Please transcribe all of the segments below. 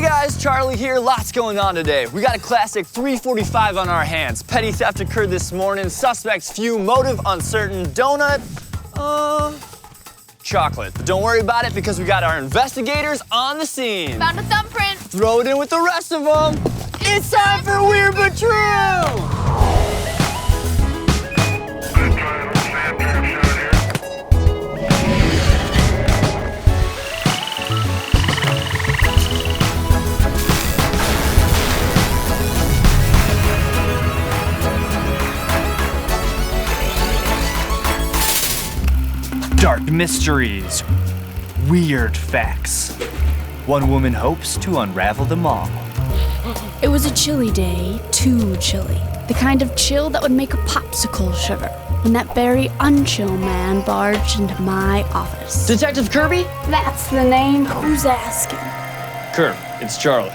guys, Charlie here. Lots going on today. We got a classic 3:45 on our hands. Petty theft occurred this morning. Suspects few. Motive uncertain. Donut, chocolate. But don't worry about it because we got our investigators on the scene. Found a thumbprint. Throw it in with the rest of them. It's time for Weird But True. Dark mysteries, weird facts. One woman hopes to unravel them all. It was a chilly day, too chilly. The kind of chill that would make a popsicle shiver when that very unchill man barged into my office. Detective Kirby? That's the name. Who's asking? Kirby, it's Charlie.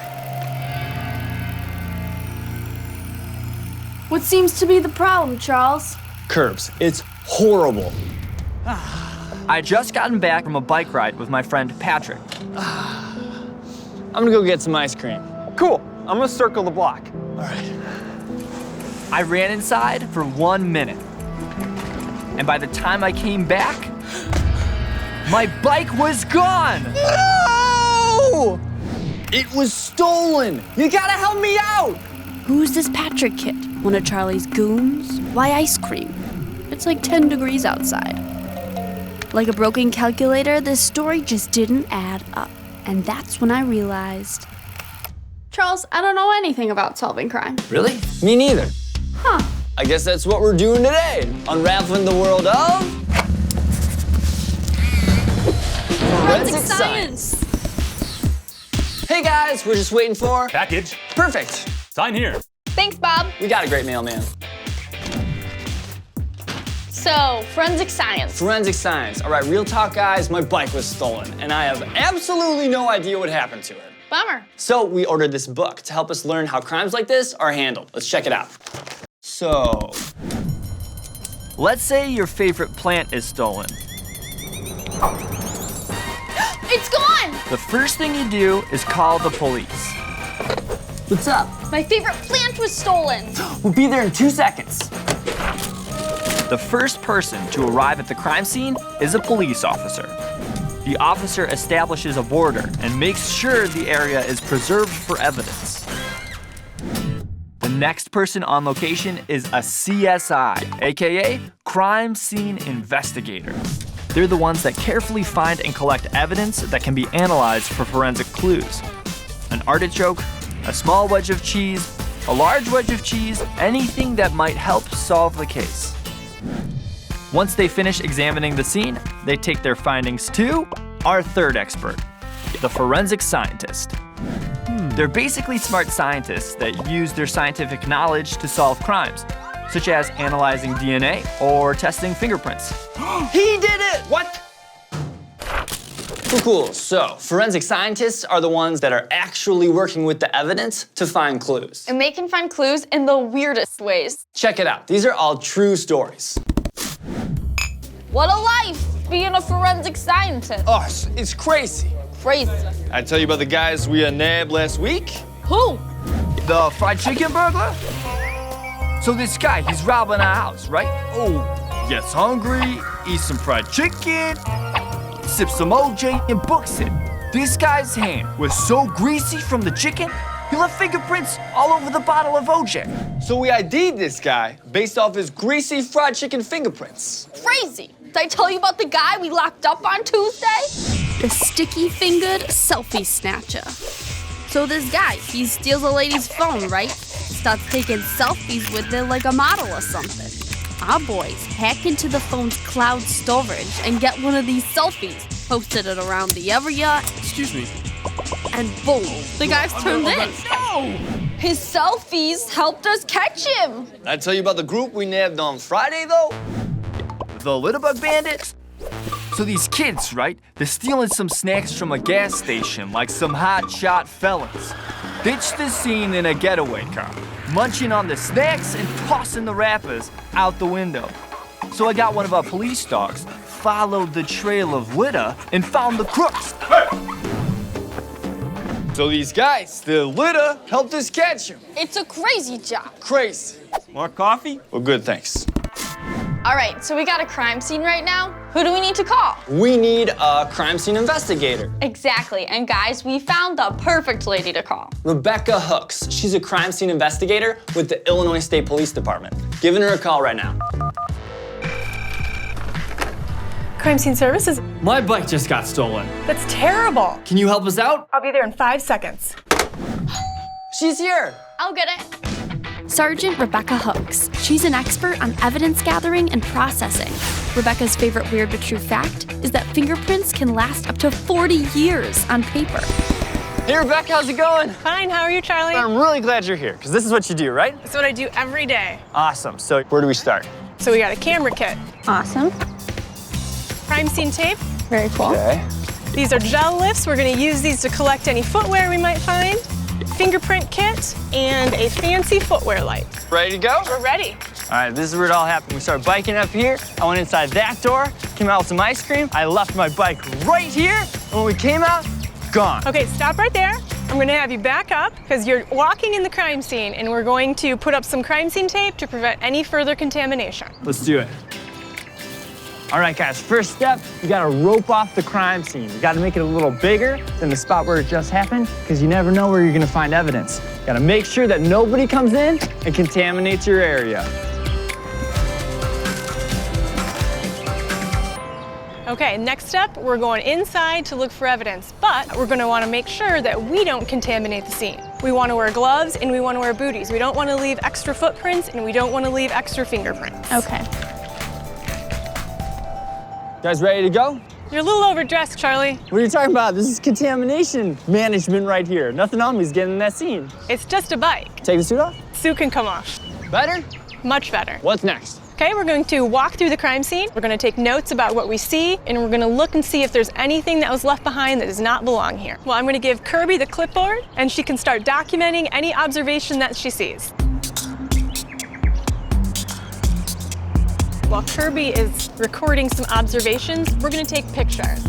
What seems to be the problem, Charles? Curbs, it's horrible. I just gotten back from a bike ride with my friend Patrick. I'm gonna go get some ice cream. Cool, I'm gonna circle the block. All right. I ran inside for 1 minute. And by the time I came back, my bike was gone! No! It was stolen! You gotta help me out! Who's this Patrick kid? One of Charlie's goons? Why ice cream? It's like 10 degrees outside. Like a broken calculator, this story just didn't add up. And that's when I realized. Charles, I don't know anything about solving crime. Really? Me neither. Huh. I guess that's what we're doing today. Unraveling the world of... forensic science. Hey guys, we're just waiting for... Package. Perfect. Sign here. Thanks, Bob. We got a great mailman. So, forensic science. Forensic science. All right, real talk, guys. My bike was stolen, and I have absolutely no idea what happened to it. Bummer. So we ordered this book to help us learn how crimes like this are handled. Let's check it out. So, Let's say your favorite plant is stolen. It's gone! The first thing you do is call the police. what's up? My favorite plant was stolen. We'll be there in 2 seconds. The first person to arrive at the crime scene is a police officer. The officer establishes a border and makes sure the area is preserved for evidence. The next person on location is a CSI, aka Crime Scene Investigator. They're the ones that carefully find and collect evidence that can be analyzed for forensic clues. An artichoke, a small wedge of cheese, a large wedge of cheese, anything that might help solve the case. Once they finish examining the scene, they take their findings to our third expert, the forensic scientist. They're basically smart scientists that use their scientific knowledge to solve crimes, such as analyzing DNA or testing fingerprints. He did it! What? Cool. So, forensic scientists are the ones that are actually working with the evidence to find clues. And they can find clues in the weirdest ways. Check it out. These are all true stories. What a life, being a forensic scientist. Oh, it's crazy. Crazy. I tell you about the guys we nabbed last week? Who? The fried chicken burglar? So this guy, he's robbing our house, right? Oh, gets hungry, eats some fried chicken, sips some OJ, and books it. This guy's hand was so greasy from the chicken, he left fingerprints all over the bottle of OJ. So we ID'd this guy based off his greasy fried chicken fingerprints. Crazy. Did I tell you about the guy we locked up on Tuesday? The sticky-fingered selfie snatcher. So this guy, he steals a lady's phone, right? Starts taking selfies with it like a model or something. Our boys hack into the phone's cloud storage and get one of these selfies, posted it around the area. Excuse me. And boom, the guy's turned in. No! His selfies helped us catch him. Did I tell you about the group we nabbed on Friday, though? The Littlebug Bandits? So these kids, right, they're stealing some snacks from a gas station like some hot-shot felons. Ditch the scene in a getaway car, munching on the snacks and tossing the wrappers out the window. So I got one of our police dogs, followed the trail of litter, and found the crooks. So these guys, the litter, helped us catch him. It's a crazy job. Crazy. More coffee? Well, good, thanks. All right, so we got a crime scene right now. Who do we need to call? We need a crime scene investigator. Exactly, and guys, we found the perfect lady to call. Rebecca Hooks. She's a crime scene investigator with the Illinois State Police Department. Giving her a call right now. Crime scene services? My bike just got stolen. That's terrible. Can you help us out? I'll be there in 5 seconds. She's here. I'll get it. Sergeant Rebecca Hooks. She's an expert on evidence gathering and processing. Rebecca's favorite weird but true fact is that fingerprints can last up to 40 years on paper. Hey, Rebecca, how's it going? Fine, how are you, Charlie? I'm really glad you're here, because this is what you do, right? That's what I do every day. Awesome. So where do we start? So we got a camera kit, Awesome. crime scene tape. Very cool. Okay. These are gel lifts. We're gonna use these to collect any footwear we might find. Fingerprint kit, and a fancy footwear light. Ready to go? We're ready. All right, this is where it all happened. We started biking up here. I went inside that door, came out with some ice cream. I left my bike right here, and when we came out, gone. Okay, stop right there. I'm gonna have you back up because you're walking in the crime scene, and we're going to put up some crime scene tape to prevent any further contamination. Let's do it. All right, guys, first step, you gotta rope off the crime scene. You gotta make it a little bigger than the spot where it just happened, because you never know where you're gonna find evidence. You gotta make sure that nobody comes in and contaminates your area. Okay, next up, we're going inside to look for evidence, but we're gonna wanna make sure that we don't contaminate the scene. We wanna wear gloves and we wanna wear booties. We don't wanna leave extra footprints and we don't wanna leave extra fingerprints. Okay. You guys ready to go? You're a little overdressed, Charlie. What are you talking about? This is contamination management right here. Nothing on me is getting in that scene. It's just a bike. Take the suit off? Suit can come off. Better? Much better. What's next? Okay, we're going to walk through the crime scene. We're gonna take notes about what we see, and we're gonna look and see if there's anything that was left behind that does not belong here. Well, I'm gonna give Kirby the clipboard, and she can start documenting any observation that she sees. While Kirby is recording some observations, we're gonna take pictures.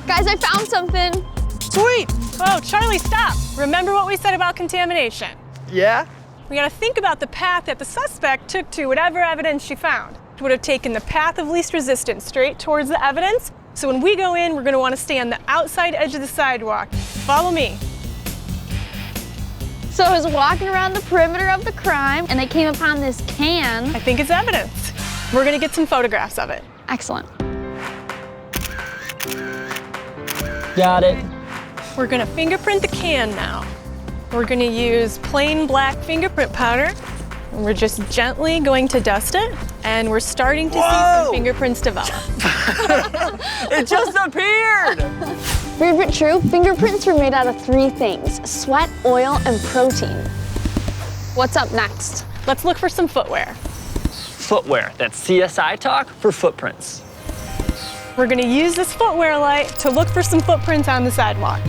Guys, I found something. Sweet! Oh, Charlie, stop! Remember what we said about contamination. Yeah? We gotta think about the path that the suspect took to whatever evidence she found. She would have taken the path of least resistance straight towards the evidence. So when we go in, we're gonna wanna stay on the outside edge of the sidewalk. Follow me. So I was walking around the perimeter of the crime, and they came upon this can. I think it's evidence. We're gonna get some photographs of it. Excellent. Got it. We're gonna fingerprint the can now. We're gonna use plain black fingerprint powder. And we're just gently going to dust it, and we're starting to see some fingerprints develop. It just appeared! Weird but true, fingerprints were made out of 3 things: sweat, oil, and protein. What's up next? Let's look for some footwear. Footwear. That's CSI talk for footprints. We're gonna use this footwear light to look for some footprints on the sidewalk.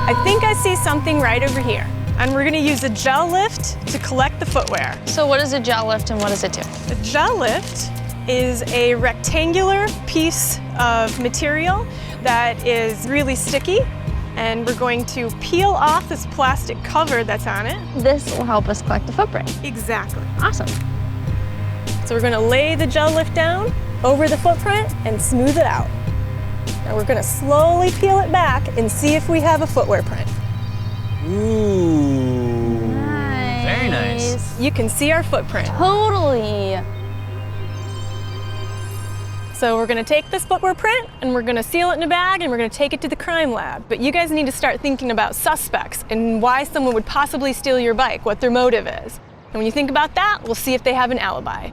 I think I see something right over here. And we're gonna use a gel lift to collect the footwear. So what is a gel lift and what does it do? The gel lift is a rectangular piece of material that is really sticky, and we're going to peel off this plastic cover that's on it. This will help us collect the footprint. Exactly. Awesome. So we're gonna lay the gel lift down over the footprint and smooth it out. And we're gonna slowly peel it back and see if we have a footwear print. Ooh. Nice. Very nice. You can see our footprint. Totally. So we're gonna take this footwear print and we're gonna seal it in a bag and we're gonna take it to the crime lab. But you guys need to start thinking about suspects and why someone would possibly steal your bike, what their motive is. And when you think about that, we'll see if they have an alibi.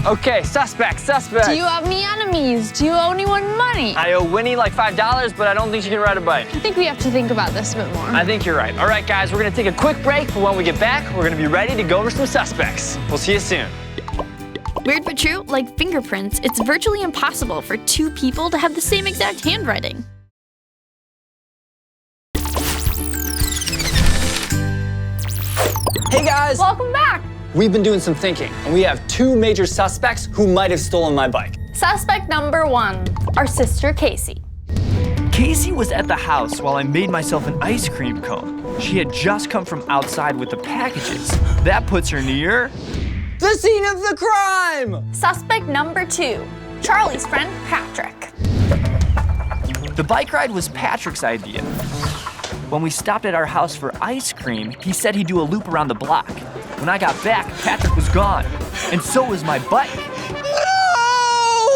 Okay, suspect. Do you have any enemies? Do you owe anyone money? I owe Winnie like $5, but I don't think she can ride a bike. I think we have to think about this a bit more. I think you're right. All right, guys, we're gonna take a quick break, but when we get back, we're gonna be ready to go over some suspects. We'll see you soon. Weird but true, like fingerprints, it's virtually impossible for 2 people to have the same exact handwriting. Hey guys! Welcome back. We've been doing some thinking, and we have two major suspects who might have stolen my bike. Suspect number 1, our sister Casey. Casey was at the house while I made myself an ice cream cone. She had just come from outside with the packages. That puts her near The scene of the crime! Suspect number 2, Charlie's friend Patrick. The bike ride was Patrick's idea. When we stopped at our house for ice cream, he said he'd do a loop around the block. When I got back, Patrick was gone, and so was my bike.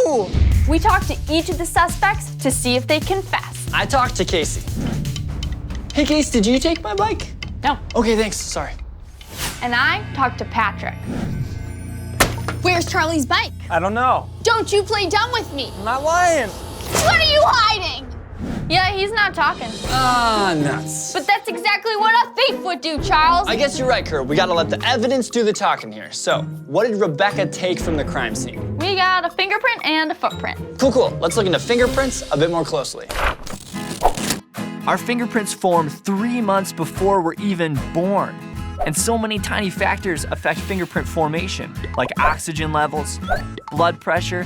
No! We talked to each of the suspects to see if they confess. I talked to Casey. Hey Casey, did you take my bike? No. Okay, thanks, sorry. And I talked to Patrick. Where's Charlie's bike? I don't know. Don't you play dumb with me. I'm not lying. What are you hiding? Yeah, he's not talking. Ah, nuts. But that's exactly what a thief would do, Charles. I guess you're right, Kurt. We gotta let the evidence do the talking here. So, what did Rebecca take from the crime scene? We got a fingerprint and a footprint. Cool. Let's look into fingerprints a bit more closely. Our fingerprints formed 3 months before we're even born. And so many tiny factors affect fingerprint formation, like oxygen levels, blood pressure,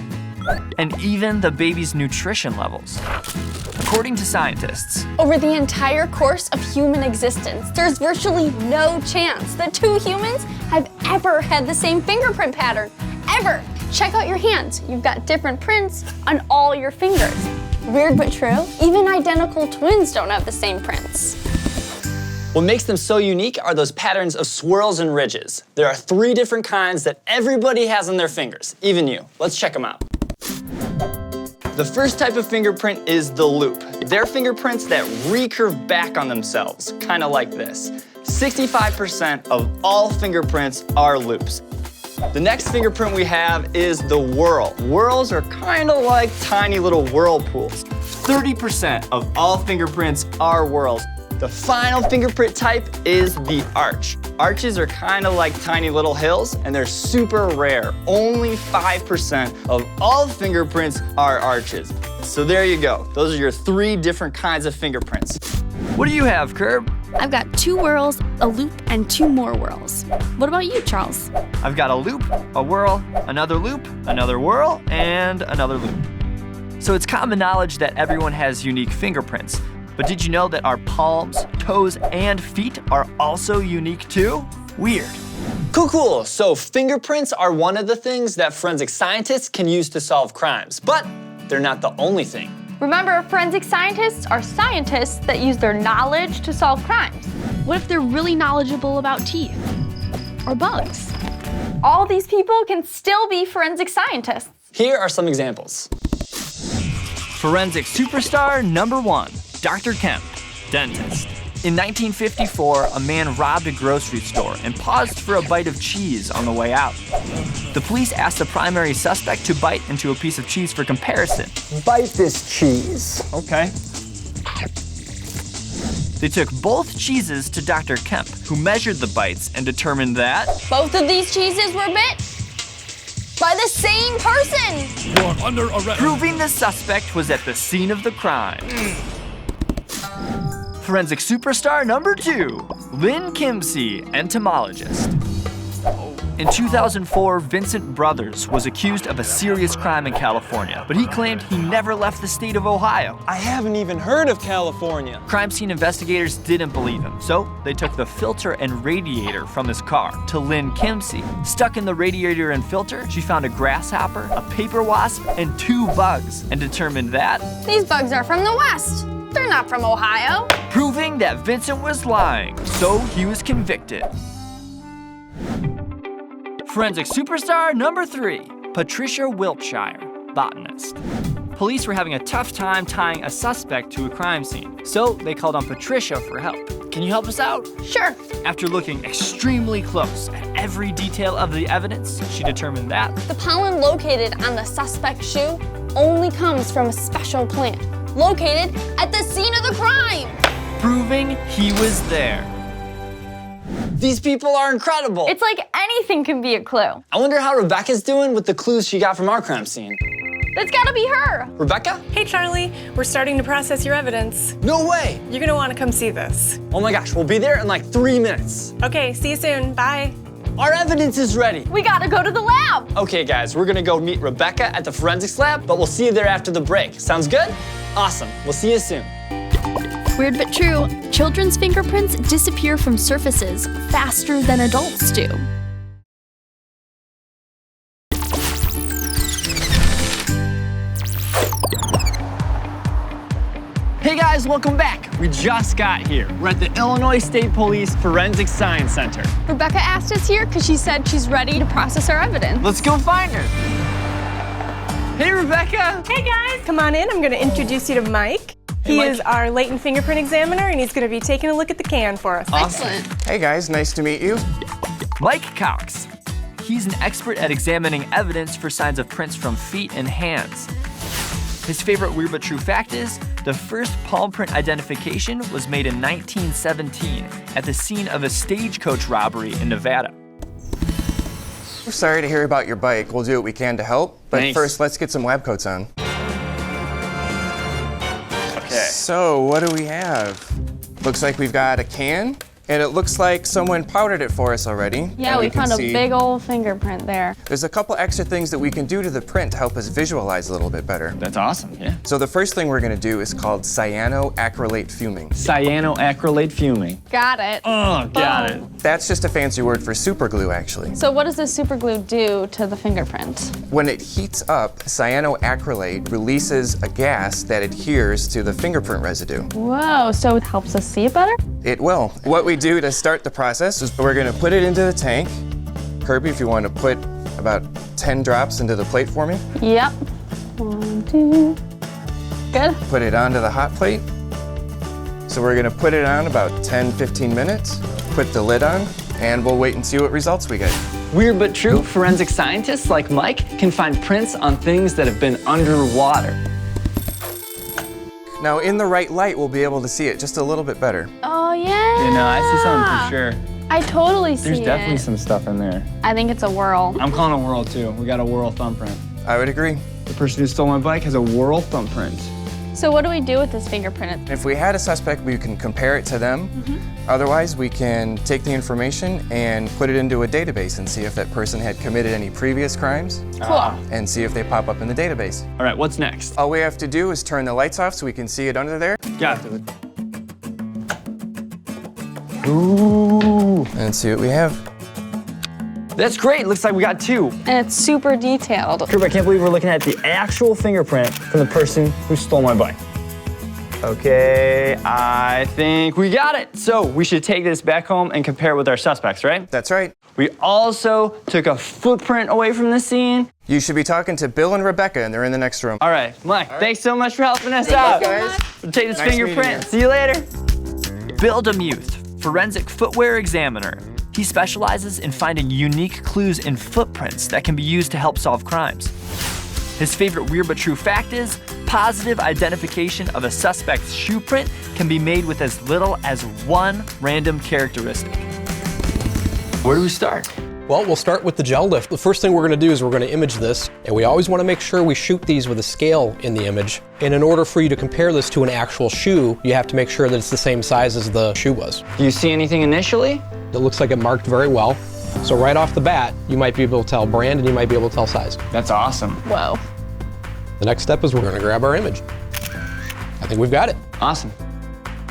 and even the baby's nutrition levels. According to scientists, Over the entire course of human existence, there's virtually no chance that 2 humans have ever had the same fingerprint pattern. Ever. Check out your hands. You've got different prints on all your fingers. Weird but true, even identical twins don't have the same prints. What makes them so unique are those patterns of swirls and ridges. There are 3 different kinds that everybody has on their fingers, even you. Let's check them out. The first type of fingerprint is the loop. They're fingerprints that recurve back on themselves, kind of like this. 65% of all fingerprints are loops. The next fingerprint we have is the whirl. Whirls are kind of like tiny little whirlpools. 30% of all fingerprints are whirls. The final fingerprint type is the arch. Arches are kind of like tiny little hills, and they're super rare. Only 5% of all fingerprints are arches. So there you go. Those are your 3 different kinds of fingerprints. what do you have, Curb? I've got 2 whirls, a loop, and 2 more whirls. What about you, Charles? I've got a loop, a whirl, another loop, another whirl, and another loop. So it's common knowledge that everyone has unique fingerprints. But did you know that our palms, toes, and feet are also unique too? Weird. Cool. So fingerprints are one of the things that forensic scientists can use to solve crimes, but they're not the only thing. Remember, forensic scientists are scientists that use their knowledge to solve crimes. What if they're really knowledgeable about teeth? Or bugs? All these people can still be forensic scientists. Here are some examples. Forensic superstar number 1, Dr. Kemp, dentist. In 1954, a man robbed a grocery store and paused for a bite of cheese on the way out. The police asked the primary suspect to bite into a piece of cheese for comparison. Bite this cheese. Okay. They took both cheeses to Dr. Kemp, who measured the bites and determined that Both of these cheeses were bit by the same person. You're under arrest. proving the suspect was at the scene of the crime. Forensic superstar number 2, Lynn Kimsey, entomologist. In 2004, Vincent Brothers was accused of a serious crime in California, but he claimed he never left the state of Ohio. I haven't even heard of California. Crime scene investigators didn't believe him, so they took the filter and radiator from his car to Lynn Kimsey. Stuck in the radiator and filter, she found a grasshopper, a paper wasp, and 2 bugs, and determined that, These bugs are from the West. They're not from Ohio. proving that Vincent was lying, so he was convicted. Forensic superstar number 3, Patricia Wiltshire, botanist. Police were having a tough time tying a suspect to a crime scene, so they called on Patricia for help. Can you help us out? Sure. After looking extremely close at every detail of the evidence, she determined that The pollen located on the suspect's shoe only comes from a special plant located at the scene of the crime. proving he was there. These people are incredible. It's like anything can be a clue. I wonder how Rebecca's doing with the clues she got from our crime scene. That's gotta be her. Rebecca? Hey, Charlie. We're starting to process your evidence. No way! You're gonna wanna come see this. Oh my gosh, we'll be there in like 3 minutes. Okay, see you soon. Bye. Our evidence is ready. We gotta go to the lab. Okay guys, we're gonna go meet Rebecca at the forensics lab, but we'll see you there after the break. Sounds good? Awesome, we'll see you soon. Weird but true, children's fingerprints disappear from surfaces faster than adults do. Hey guys, welcome back. We just got here. We're at the Illinois State Police Forensic Science Center. Rebecca asked us here because she said she's ready to process our evidence. Let's go find her. Hey, Rebecca. Hey, guys. Come on in. I'm gonna introduce you to Mike. He Mike. is our latent fingerprint examiner, and he's gonna be taking a look at the can for us. Excellent. Hey guys, nice to meet you. Mike Cox. He's an expert at examining evidence for signs of prints from feet and hands. His favorite weird but true fact is, the first palm print identification was made in 1917 at the scene of a stagecoach robbery in Nevada. We're sorry to hear about your bike. We'll do what we can to help. But Thanks. first, let's get some lab coats on. Okay. So, what do we have? Looks like we've got a can, and it looks like someone powdered it for us already. Yeah, And we can found a see big old fingerprint there. There's a couple extra things that we can do to the print to help us visualize a little bit better. That's awesome, yeah. So the first thing we're gonna do is called cyanoacrylate fuming. Cyanoacrylate fuming. Got it. Oh, got it. That's just a fancy word for super glue, actually. So what does this super glue do to the fingerprint? When it heats up, cyanoacrylate releases a gas that adheres to the fingerprint residue. Whoa, so it helps us see it better? It will. What we do to start the process is we're gonna put it into the tank. Kirby, if you want to put about 10 drops into the plate for me. Yep. 1, 2. Good. Put it onto the hot plate. So we're gonna put it on about 10, 15 minutes, put the lid on, and we'll wait and see what results we get. Weird but true, forensic scientists like Mike can find prints on things that have been underwater. Now, in the right light, we'll be able to see it just a little bit better. Oh, yeah. You know, I see something for sure. I totally see There's it. definitely some stuff in there. I think it's a whirl. I'm calling a whirl too. We got a whirl thumbprint. I would agree. The person who stole my bike has a whirl thumbprint. So what do we do with this fingerprint? If we had a suspect, we can compare it to them. Otherwise, we can take the information and put it into a database and see if that person had committed any previous crimes Cool. and see if they pop up in the database. All right, what's next? All we have to do is turn the lights off so we can see it under there Got it. Ooh. and see what we have. That's great. Looks like we got 2. And it's super detailed. Kirby, I can't believe we're looking at the actual fingerprint from the person who stole my bike. Okay, I think we got it. So we should take this back home and compare it with our suspects, right? That's right. We also took a footprint away from the scene. You should be talking to Bill and Rebecca, and they're in the next room. All right, Mike, thanks so much for helping us out. guys. We'll take this Nice meeting fingerprint. you. See you later. Bill Demuth, forensic footwear examiner. He specializes in finding unique clues in footprints that can be used to help solve crimes. His favorite weird but true fact is, positive identification of a suspect's shoe print can be made with as little as 1 random characteristic. Where do we start? Well, we'll start with the gel lift. The first thing we're going to do is we're going to image this, and we always want to make sure we shoot these with a scale in the image. And in order for you to compare this to an actual shoe, you have to make sure that it's the same size as the shoe was. Do you see anything initially? It looks like it marked very well. So right off the bat, you might be able to tell brand and you might be able to tell size. That's awesome. Whoa. The next step is we're going to grab our image. I think we've got it. Awesome.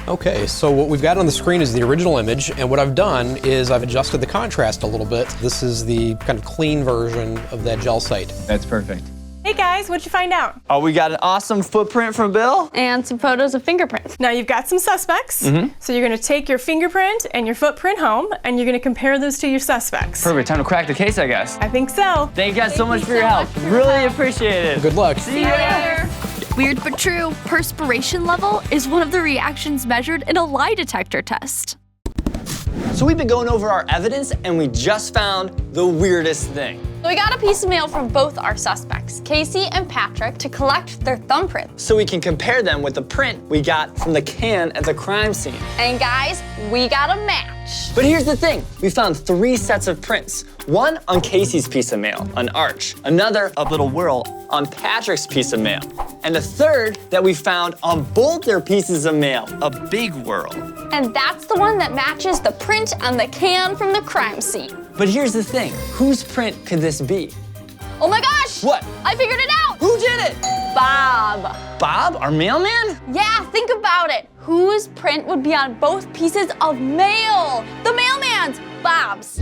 Okay, so what we've got on the screen is the original image, and what I've done is I've adjusted the contrast a little bit. This is the kind of clean version of that gel site. That's perfect. Hey, guys, what'd you find out? Oh, we got an awesome footprint from Bill. And some photos of fingerprints. Now, you've got some suspects. So you're going to take your fingerprint and your footprint home, and you're going to compare those to your suspects. Perfect, time to crack the case, I guess. I think so. Thank you guys so much for your so help. much for your Really help. appreciate it. Good luck. See ya. Weird but true, perspiration level is one of the reactions measured in a lie detector test. So we've been going over our evidence and we just found the weirdest thing. The So we got a piece of mail from both our suspects, Casey and Patrick, to collect their thumbprints. So we can compare them with the print we got from the can at the crime scene. And guys, we got a match. But here's the thing, we found 3 sets of prints. One on Casey's piece of mail, an arch. Another, A little whirl. on Patrick's piece of mail. And the third that we found on both their pieces of mail. A big whirl. And that's the one that matches the print on the can from the crime scene. But here's the thing, whose print could this be? Oh my gosh! What? I figured it out! Who did it? Bob. Bob, our mailman? Yeah, think about it. Whose print would be on both pieces of mail? The mailman's, Bob's.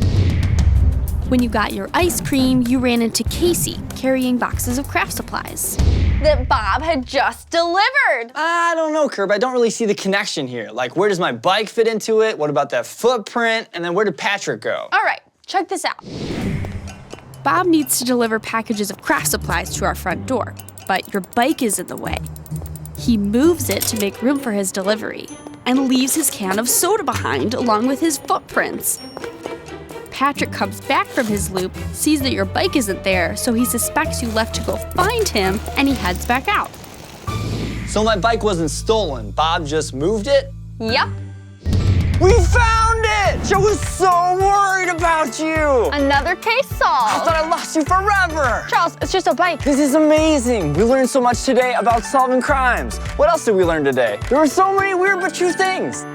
When you got your ice cream, you ran into Casey carrying boxes of craft supplies. That Bob had just delivered. I don't know, Kirby. I don't really see the connection here. Like, where does my bike fit into it? What about that footprint? And then where did Patrick go? All right, check this out. Bob needs to deliver packages of craft supplies to our front door, but your bike is in the way. He moves it to make room for his delivery and leaves his can of soda behind along with his footprints. Patrick comes back from his loop, sees that your bike isn't there, so he suspects you left to go find him, and he heads back out. So my bike wasn't stolen. Bob just moved it? Yep, We found it! I was so worried about you! another case I solved. thought I lost you forever! Charles, it's just a bike. This is amazing! We learned so much today about solving crimes. What else did we learn today? There were so many weird but true things.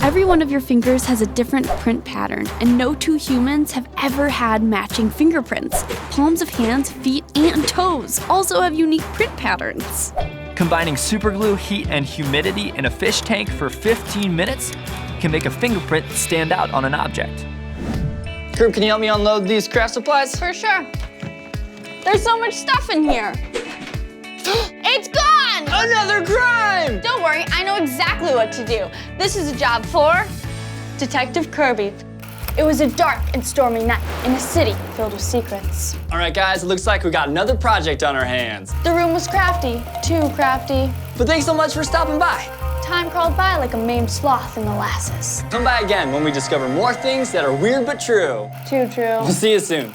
Every one of your fingers has a different print pattern, and no 2 humans have ever had matching fingerprints. Palms of hands, feet, and toes also have unique print patterns. Combining superglue, heat, and humidity in a fish tank for 15 minutes can make a fingerprint stand out on an object. Kirby, can you help me unload these craft supplies? For sure. There's so much stuff in here. It's gone! Another crime! Don't worry, I know exactly what to do. This is a job for Detective Kirby. It was a dark and stormy night in a city filled with secrets. All right, guys, it looks like we got another project on our hands. The room was crafty, too crafty. But thanks so much for stopping by. Time crawled by like a maimed sloth in molasses. Come by again when we discover more things that are weird but true. Too true. We'll see you soon.